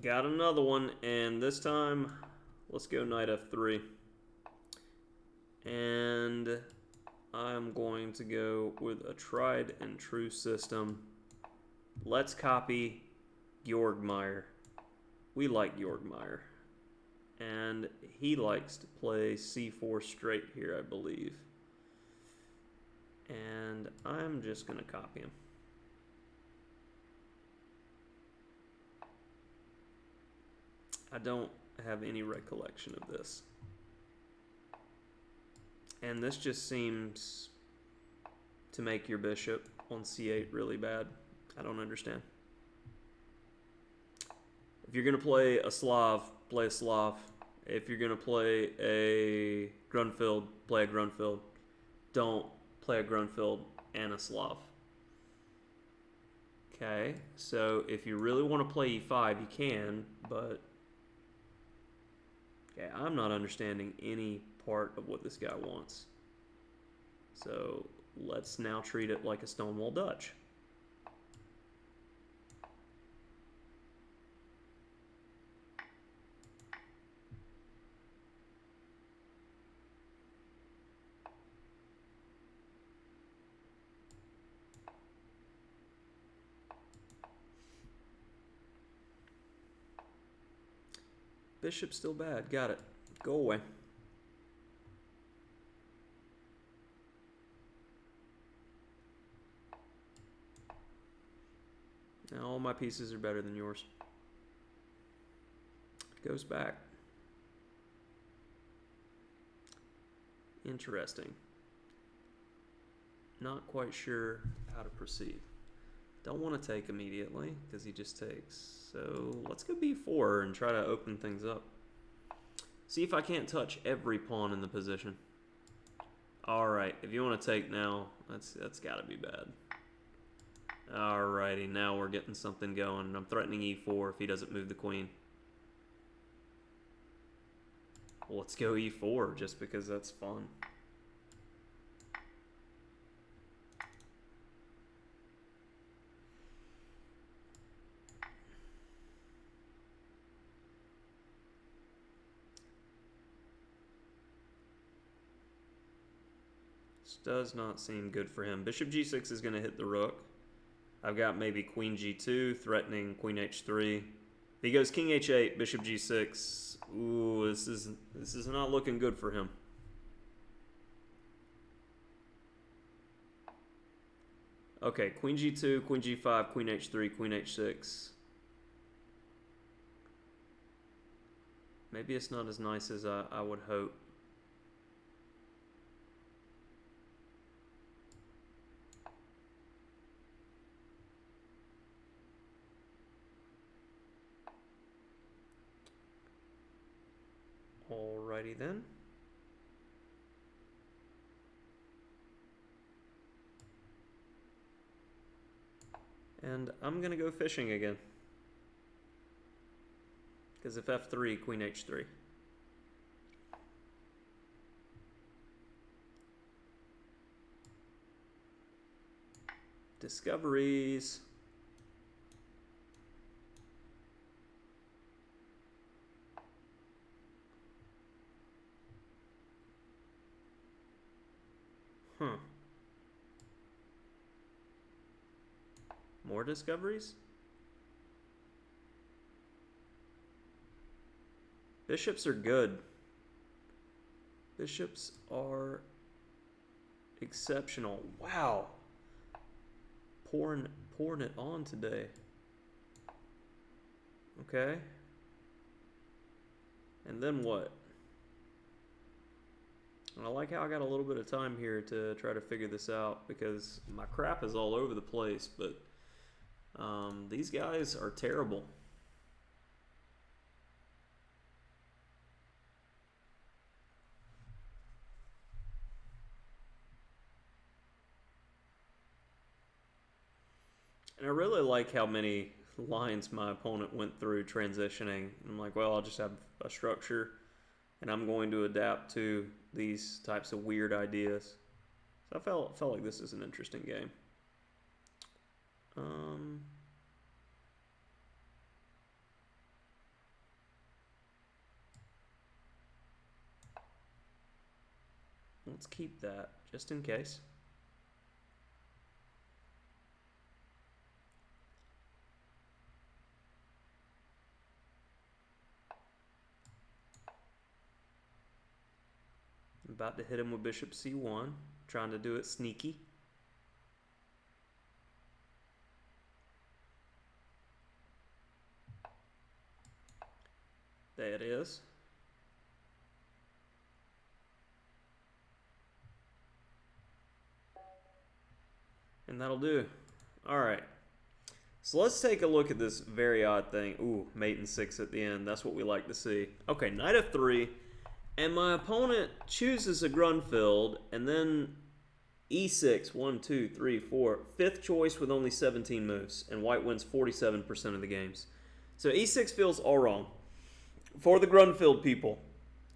Got another one, and this time, let's go knight f3. And I'm going to go with a tried and true system. Let's copy Georg Meyer. We like Georg Meyer. And he likes to play c4 straight here, I believe. And I'm just going to copy him. I don't have any recollection of this. And this just seems to make your bishop on c8 really bad. I don't understand. If you're going to play a Slav, play a Slav. If you're going to play a Grunfeld, play a Grunfeld. Don't play a Grunfeld and a Slav. Okay, so if you really want to play e5, you can, but okay, I'm not understanding any part of what this guy wants. So let's now treat it like a Stonewall Dutch. Bishop's still bad. Got it. Go away. Now all my pieces are better than yours. Goes back. Interesting. Not quite sure how to proceed. Don't want to take immediately because he just takes. So let's go b4 and try to open things up. See if I can't touch every pawn in the position. Alright, if you want to take now, that's got to be bad. Alrighty, now we're getting something going. I'm threatening e4 if he doesn't move the queen. Well, let's go e4 just because that's fun. Does not seem good for him. Bishop g6 is going to hit the rook. I've got maybe queen g2, threatening queen h3. If he goes king h8, bishop g6, ooh, this is not looking good for him. Okay, queen g2, queen g5, queen h3, queen h6. Maybe it's not as nice as I would hope. Alrighty then. And I'm going to go fishing again. Because if f3, queen h3. Discoveries. Huh. More discoveries? Bishops are good. Bishops are exceptional. Wow. Pouring it on today. Okay. And then what? And I like how I got a little bit of time here to try to figure this out because my crap is all over the place, but these guys are terrible. And I really like how many lines my opponent went through transitioning. I'm like, well, I'll just have a structure and I'm going to adapt to these types of weird ideas. So I felt like this is an interesting game. let's keep that, just in case. I'm about to hit him with bishop c1, trying to do it sneaky. There it is. And that'll do. All right. So let's take a look at this very odd thing. Ooh, mate and 6 at the end. That's what we like to see. Okay, knight f3. And my opponent chooses a Grunfeld, and then e6, 1, 2, 3, 4. Fifth choice with only 17 moves, and white wins 47% of the games. So e6 feels all wrong. For the Grunfeld people,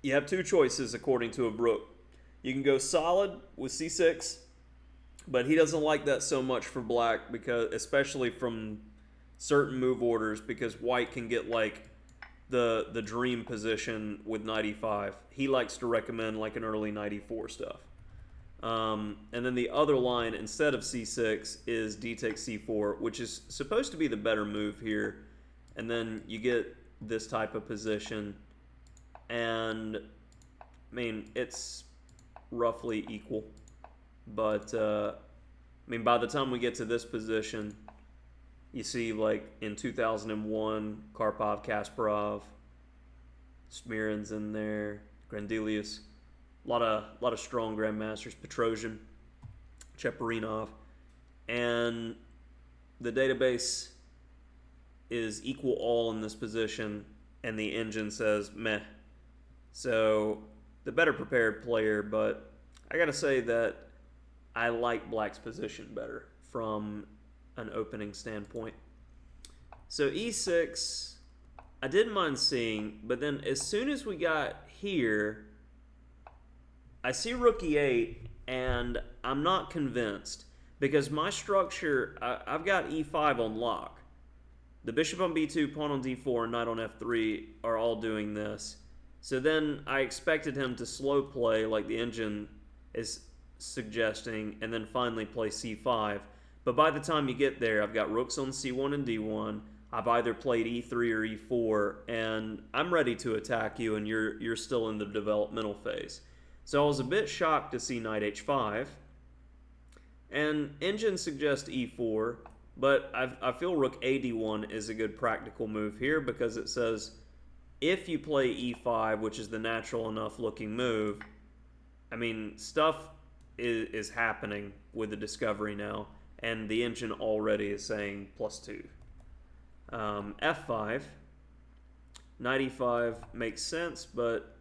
you have two choices according to a Brook. You can go solid with c6, but he doesn't like that so much for black, because especially from certain move orders, because white can get like the dream position with knight e5. He likes to recommend like an early knight e4 stuff. And then the other line instead of c6 is d takes c4, which is supposed to be the better move here. And then you get this type of position, and I mean, it's roughly equal, but I mean, by the time we get to this position, you see like in 2001, Karpov, Kasparov, Smirin's in there, Grandelius, a lot of strong grandmasters, Petrosian, Cheparinov, and the database is equal all in this position, and the engine says meh. So the better prepared player, but I gotta say that I like black's position better from an opening standpoint. So e6, I didn't mind seeing, but then as soon as we got here, I see rook e8, and I'm not convinced, because my structure, I've got e5 on lock. The bishop on b2, pawn on d4, and knight on f3 are all doing this. So then I expected him to slow play like the engine is suggesting, and then finally play c5. But by the time you get there, I've got rooks on c1 and d1. I've either played e3 or e4, and I'm ready to attack you, and you're still in the developmental phase. So I was a bit shocked to see knight h5. And engine suggests e4, but I feel rook ad1 is a good practical move here, because it says if you play e5, which is the natural enough looking move, I mean, stuff is happening with the discovery now, and the engine already is saying +2. f5, knight e5 makes sense, but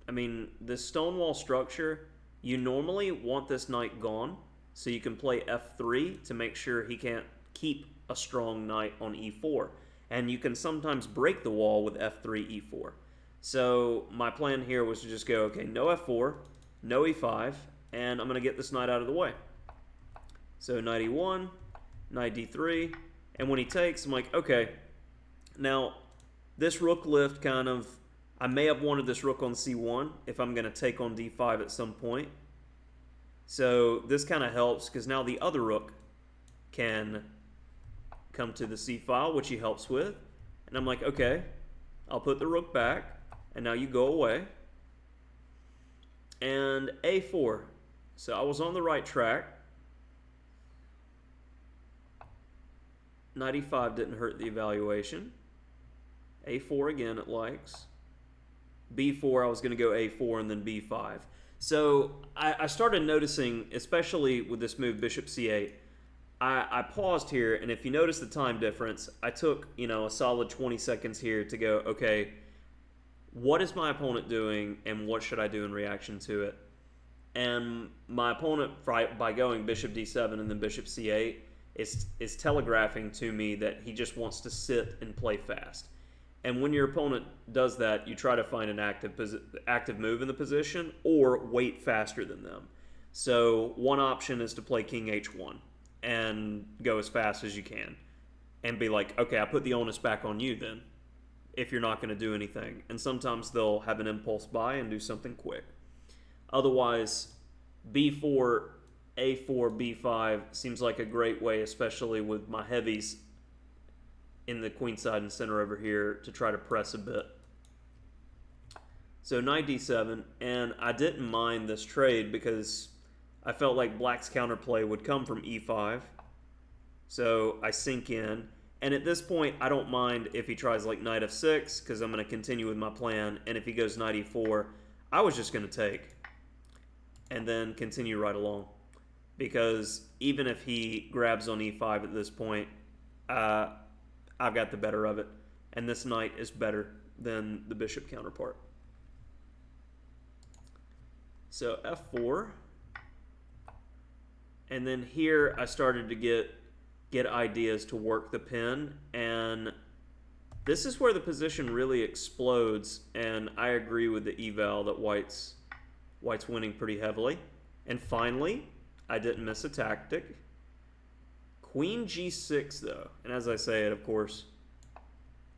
I mean, this stonewall structure, you normally want this knight gone, so you can play f3 to make sure he can't keep a strong knight on e4. And you can sometimes break the wall with f3, e4. So my plan here was to just go, okay, no f4, no e5, and I'm going to get this knight out of the way. So knight e1, knight d3, and when he takes, I'm like, okay, now this rook lift kind of, I may have wanted this rook on c1 if I'm going to take on d5 at some point. So this kind of helps, because now the other rook can come to the c file, which he helps with. And I'm like, okay, I'll put the rook back, and now you go away. And a4. So I was on the right track. Knight e5 didn't hurt the evaluation. a4 again, it likes. b4, I was going to go a4 and then b5. So I started noticing, especially with this move, bishop c8, I paused here, and if you notice the time difference, I took, a solid 20 seconds here to go, okay, what is my opponent doing, and what should I do in reaction to it? And my opponent, by going bishop d7 and then bishop c8, is telegraphing to me that he just wants to sit and play fast. And when your opponent does that, you try to find an active move in the position or wait faster than them. So one option is to play king h1 and go as fast as you can and be like, okay, I put the onus back on you then if you're not going to do anything. And sometimes they'll have an impulse buy and do something quick. Otherwise, b4, a4, b5 seems like a great way, especially with my heavies in the queenside and center over here, to try to press a bit. So knight d7, and I didn't mind this trade because I felt like black's counterplay would come from e5. So I sink in, and at this point I don't mind if he tries like knight f6 because I'm going to continue with my plan, and if he goes knight e4, I was just going to take and then continue right along, because even if he grabs on e5 at this point, I've got the better of it, and this knight is better than the bishop counterpart. So f4, and then here I started to get ideas to work the pin, and this is where the position really explodes, and I agree with the eval that White's winning pretty heavily. And finally, I didn't miss a tactic. Queen g6 though, and as I say it, of course,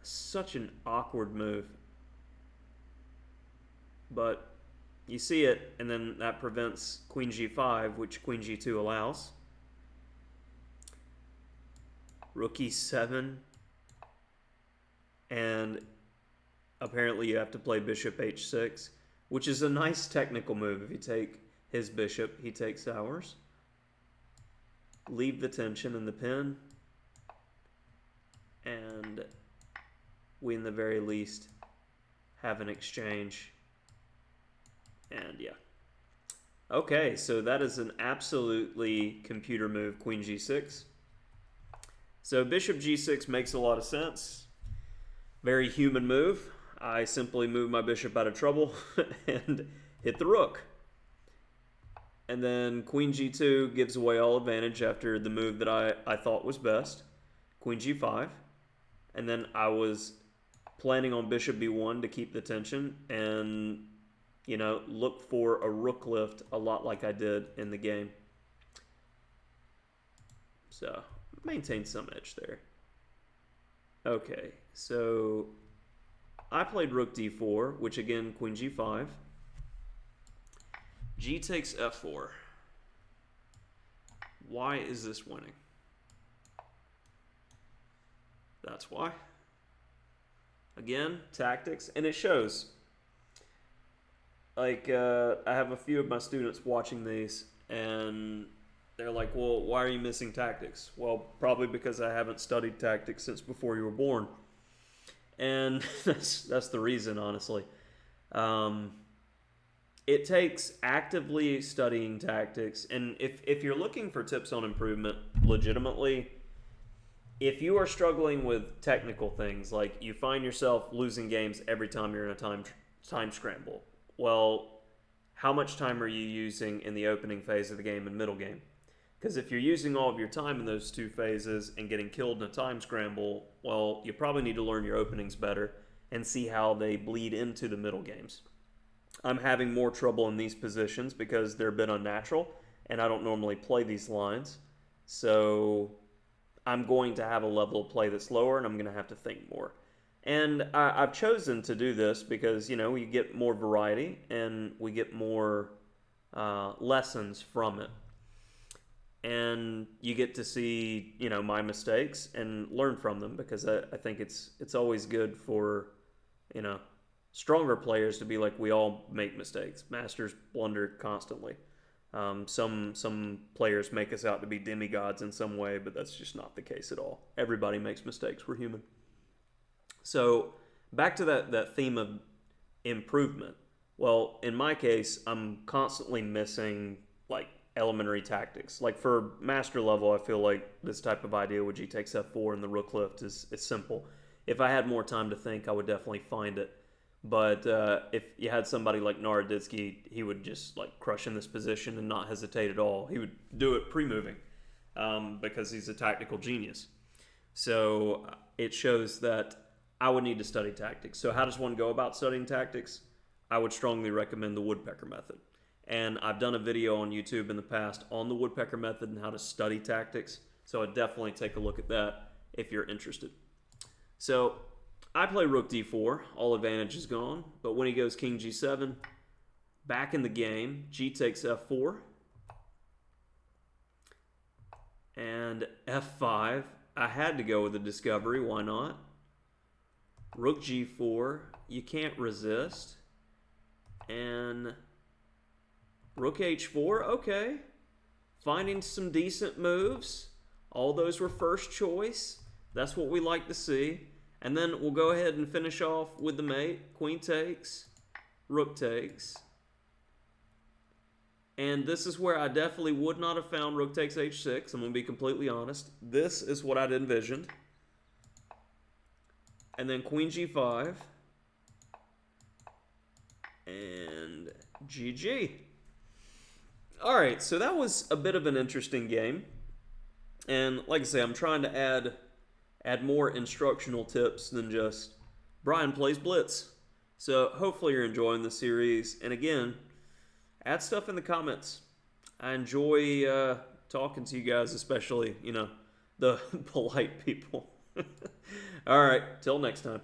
such an awkward move, but you see it, and then that prevents queen g5, which queen g2 allows. Rook e7, and apparently you have to play bishop h6, which is a nice technical move. If you take his bishop, he takes ours. Leave the tension in the pin, and we, in the very least, have an exchange. And yeah. Okay, so that is an absolutely computer move, queen g6. So bishop g6 makes a lot of sense. Very human move. I simply move my bishop out of trouble and hit the rook. And then queen g2 gives away all advantage after the move that I thought was best. Queen g5. And then I was planning on bishop b1 to keep the tension and, you know, look for a rook lift a lot like I did in the game. So maintain some edge there. Okay, so I played rook d4, which again, queen g5. G takes f4. Why is this winning? That's why. Again, tactics, and it shows. Like, I have a few of my students watching these, and they're like, well, why are you missing tactics? Well, probably because I haven't studied tactics since before you were born. And that's the reason, honestly. It takes actively studying tactics, and if you're looking for tips on improvement legitimately, if you are struggling with technical things, like you find yourself losing games every time you're in a time scramble, well, how much time are you using in the opening phase of the game and middle game? Because if you're using all of your time in those two phases and getting killed in a time scramble, well, you probably need to learn your openings better and see how they bleed into the middle games. I'm having more trouble in these positions because they're a bit unnatural, and I don't normally play these lines. So I'm going to have a level of play that's lower, and I'm going to have to think more. And I've chosen to do this because, you know, we get more variety and we get more lessons from it. And you get to see, you know, my mistakes and learn from them, because I think it's always good for, you know, stronger players to be like, we all make mistakes. Masters blunder constantly. Some players make us out to be demigods in some way, but that's just not the case at all. Everybody makes mistakes. We're human. So back to that theme of improvement. Well, in my case, I'm constantly missing like elementary tactics. Like for master level, I feel like this type of idea with G takes F4 and the rook lift is simple. If I had more time to think, I would definitely find it. But if you had somebody like Naroditsky, he would just like crush in this position and not hesitate at all. He would do it pre-moving because he's a tactical genius. So it shows that I would need to study tactics. So how does one go about studying tactics? I would strongly recommend the woodpecker method. And I've done a video on YouTube in the past on the woodpecker method and how to study tactics. So I'd definitely take a look at that if you're interested. So I play rook d4. All advantage is gone. But when he goes king g7, back in the game. G takes f4. And f5. I had to go with the discovery. Why not? Rook g4. You can't resist. And rook h4. Okay. Finding some decent moves. All those were first choice. That's what we like to see. And then we'll go ahead and finish off with the mate. Queen takes. Rook takes. And this is where I definitely would not have found rook takes h6. I'm going to be completely honest. This is what I'd envisioned. And then queen g5. And GG. All right, so that was a bit of an interesting game. And like I say, I'm trying to add more instructional tips than just Bryan plays blitz. So hopefully you're enjoying the series. And again, add stuff in the comments. I enjoy talking to you guys, especially, the polite people. All right, till next time.